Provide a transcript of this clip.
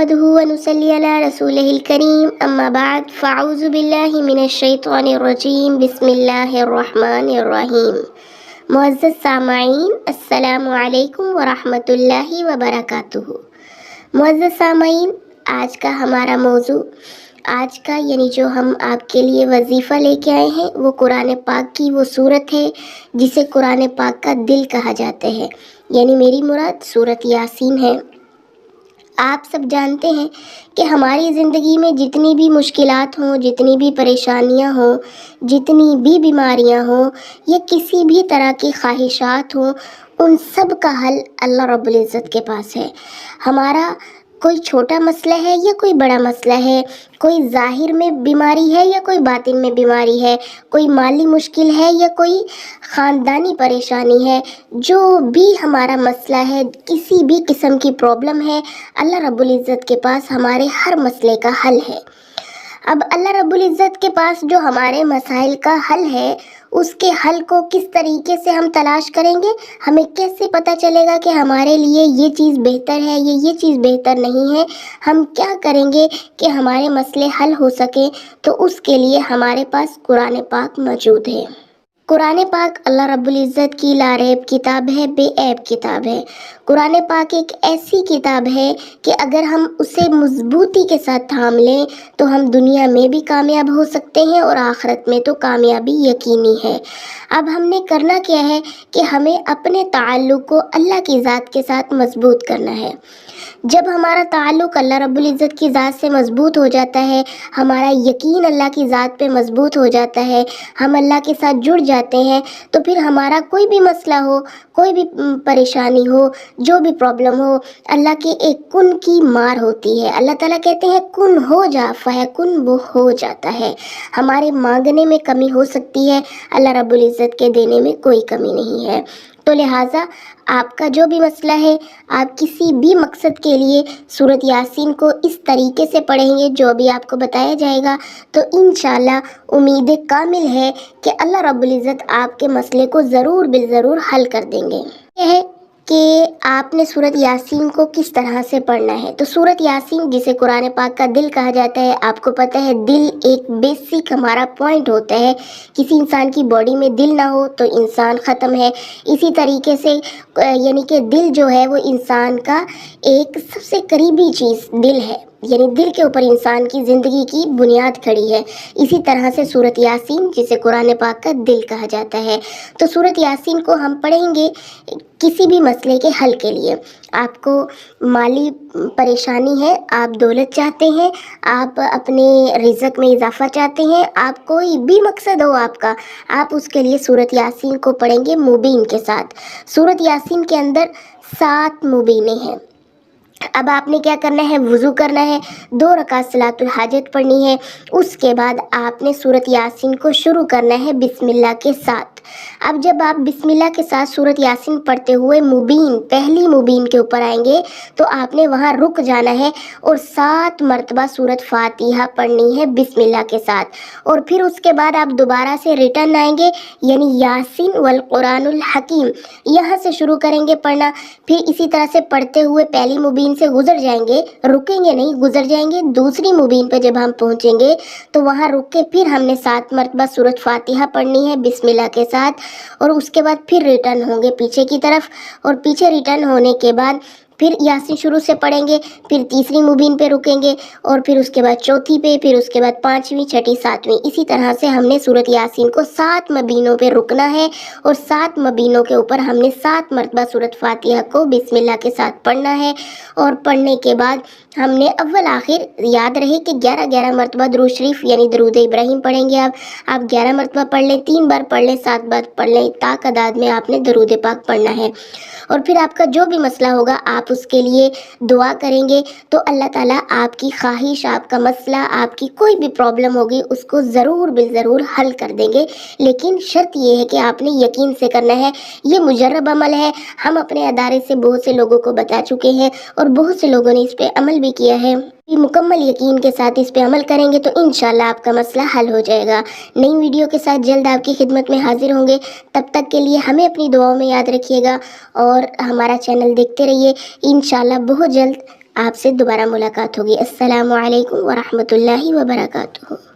نحمده ونصلي على رسوله الكريم اما بعد فاعوذ باللہ من الشیطان الرجیم بسم اللہ الرحمن الرحیم۔ معزز سامعین، السلام علیکم ورحمۃ اللہ وبرکاتہ۔ معزز سامعین، آج کا ہمارا موضوع، آج کا یعنی جو ہم آپ کے لیے وظیفہ لے کے آئے ہیں وہ قرآن پاک کی وہ صورت ہے جسے قرآن پاک کا دل کہا جاتا ہے، یعنی میری مراد سورۃ یاسین ہے۔ آپ سب جانتے ہیں کہ ہماری زندگی میں جتنی بھی مشکلات ہوں، جتنی بھی پریشانیاں ہوں، جتنی بھی بیماریاں ہوں یا کسی بھی طرح کی خواہشات ہوں، ان سب کا حل اللہ رب العزت کے پاس ہے۔ ہمارا کوئی چھوٹا مسئلہ ہے یا کوئی بڑا مسئلہ ہے، کوئی ظاہر میں بیماری ہے یا کوئی باطن میں بیماری ہے، کوئی مالی مشکل ہے یا کوئی خاندانی پریشانی ہے، جو بھی ہمارا مسئلہ ہے، کسی بھی قسم کی پرابلم ہے، اللہ رب العزت کے پاس ہمارے ہر مسئلے کا حل ہے۔ اب اللہ رب العزت کے پاس جو ہمارے مسائل کا حل ہے، اس کے حل کو کس طریقے سے ہم تلاش کریں گے؟ ہمیں کیسے پتہ چلے گا کہ ہمارے لیے یہ چیز بہتر ہے یا یہ چیز بہتر نہیں ہے؟ ہم کیا کریں گے کہ ہمارے مسئلے حل ہو سکیں؟ تو اس کے لیے ہمارے پاس قرآن پاک موجود ہے۔ قرآن پاک اللہ رب العزت کی لاریب کتاب ہے، بے عیب کتاب ہے۔ قرآن پاک ایک ایسی کتاب ہے کہ اگر ہم اسے مضبوطی کے ساتھ تھام لیں تو ہم دنیا میں بھی کامیاب ہو سکتے ہیں اور آخرت میں تو کامیابی یقینی ہے۔ اب ہم نے کرنا کیا ہے کہ ہمیں اپنے تعلق کو اللہ کی ذات کے ساتھ مضبوط کرنا ہے۔ جب ہمارا تعلق اللہ رب العزت کی ذات سے مضبوط ہو جاتا ہے، ہمارا یقین اللہ کی ذات پہ مضبوط ہو جاتا ہے، ہم اللہ کے ساتھ جڑ جاتے ہیں، تو پھر ہمارا کوئی بھی مسئلہ ہو، کوئی بھی پریشانی ہو، جو بھی پرابلم ہو، اللہ کے ایک کن کی مار ہوتی ہے۔ اللہ تعالیٰ کہتے ہیں کن ہو جا فیکن، وہ ہو جاتا ہے۔ ہمارے مانگنے میں کمی ہو سکتی ہے، اللہ رب العزت کے دینے میں کوئی کمی نہیں ہے۔ تو لہٰذا آپ کا جو بھی مسئلہ ہے، آپ کسی بھی مقصد کے لیے سورۃ یاسین کو اس طریقے سے پڑھیں گے جو ابھی آپ کو بتایا جائے گا، تو انشاءاللہ امید کامل ہے کہ اللہ رب العزت آپ کے مسئلے کو ضرور بالضرور حل کر دیں گے۔ یہ ہے کہ آپ نے سورۃ یاسین کو کس طرح سے پڑھنا ہے۔ تو سورۃ یاسین جسے قرآن پاک کا دل کہا جاتا ہے، آپ کو پتہ ہے دل ایک بیسک ہمارا پوائنٹ ہوتا ہے۔ کسی انسان کی باڈی میں دل نہ ہو تو انسان ختم ہے۔ اسی طریقے سے یعنی کہ دل جو ہے وہ انسان کا ایک سب سے قریبی چیز دل ہے، یعنی دل کے اوپر انسان کی زندگی کی بنیاد کھڑی ہے۔ اسی طرح سے سورۃ یاسین جسے قرآن پاک کا دل کہا جاتا ہے، تو سورۃ یاسین کو ہم پڑھیں گے کسی بھی مسئلے کے حل کے لیے۔ آپ کو مالی پریشانی ہے، آپ دولت چاہتے ہیں، آپ اپنے رزق میں اضافہ چاہتے ہیں، آپ کوئی بھی مقصد ہو آپ کا، آپ اس کے لیے سورۃ یاسین کو پڑھیں گے مبین کے ساتھ۔ سورۃ یاسین کے اندر 7 مبینیں ہیں۔ اب آپ نے کیا کرنا ہے؟ وضو کرنا ہے، 2 رکعت صلاۃ الحاجت پڑھنی ہے، اس کے بعد آپ نے سورۃ یاسین کو شروع کرنا ہے بسم اللہ کے ساتھ۔ اب جب آپ بسم اللہ کے ساتھ سورۃ یاسین پڑھتے ہوئے مبین، پہلی مبین کے اوپر آئیں گے تو آپ نے وہاں رک جانا ہے اور 7 مرتبہ سورۃ فاتحہ پڑھنی ہے بسم اللہ کے ساتھ، اور پھر اس کے بعد آپ دوبارہ سے ریٹرن آئیں گے، یعنی یاسین والقرآن الحکیم یہاں سے شروع کریں گے پڑھنا۔ پھر اسی طرح سے پڑھتے ہوئے پہلی مبین سے گزر جائیں گے، رکیں گے نہیں، گزر جائیں گے۔ دوسری مبین پہ جب ہم پہنچیں گے تو وہاں رک کے پھر ہم نے 7 مرتبہ سورۃ فاتحہ پڑھنی ہے بسم اللہ کے ساتھ، اور اس کے بعد پھر ریٹرن ہوں گے پیچھے کی طرف، اور پیچھے ریٹرن ہونے کے بعد پھر یاسین شروع سے پڑھیں گے، پھر تیسری مبین پہ رکیں گے، اور پھر اس کے بعد چوتھی پہ، پھر اس کے بعد 5ویں، 6ٹھی، 7ویں، اسی طرح سے ہم نے سورۃ یاسین کو 7 مبینوں پہ رکنا ہے، اور 7 مبینوں کے اوپر ہم نے 7 مرتبہ سورۃ فاتحہ کو بسم اللہ کے ساتھ پڑھنا ہے، اور پڑھنے کے بعد ہم نے اول آخر یاد رہے کہ 11 مرتبہ درود شریف یعنی درود ابراہیم پڑھیں گے۔ آپ 11 مرتبہ پڑھ لیں، 3 بار پڑھ لیں، 7 بار پڑھ لیں، تعداد میں آپ نے درود پاک پڑھنا ہے۔ اور پھر آپ کا جو بھی مسئلہ ہوگا آپ اس کے لیے دعا کریں گے تو اللہ تعالیٰ آپ کی خواہش، آپ کا مسئلہ، آپ کی کوئی بھی پرابلم ہوگی اس کو ضرور بالضرور حل کر دیں گے۔ لیکن شرط یہ ہے کہ آپ نے یقین سے کرنا ہے، یہ مجرب عمل ہے، ہم اپنے ادارے سے بہت سے لوگوں کو بتا چکے ہیں اور بہت سے لوگوں نے اس پہ عمل بھی کیا ہے۔ مکمل یقین کے ساتھ اس پہ عمل کریں گے تو انشاءاللہ آپ کا مسئلہ حل ہو جائے گا۔ نئی ویڈیو کے ساتھ جلد آپ کی خدمت میں حاضر ہوں گے، تب تک کے لیے ہمیں اپنی دعاؤں میں یاد رکھیے گا اور ہمارا چینل دیکھتے رہیے۔ انشاءاللہ بہت جلد آپ سے دوبارہ ملاقات ہوگی۔ السلام علیکم ورحمۃ اللہ وبرکاتہ۔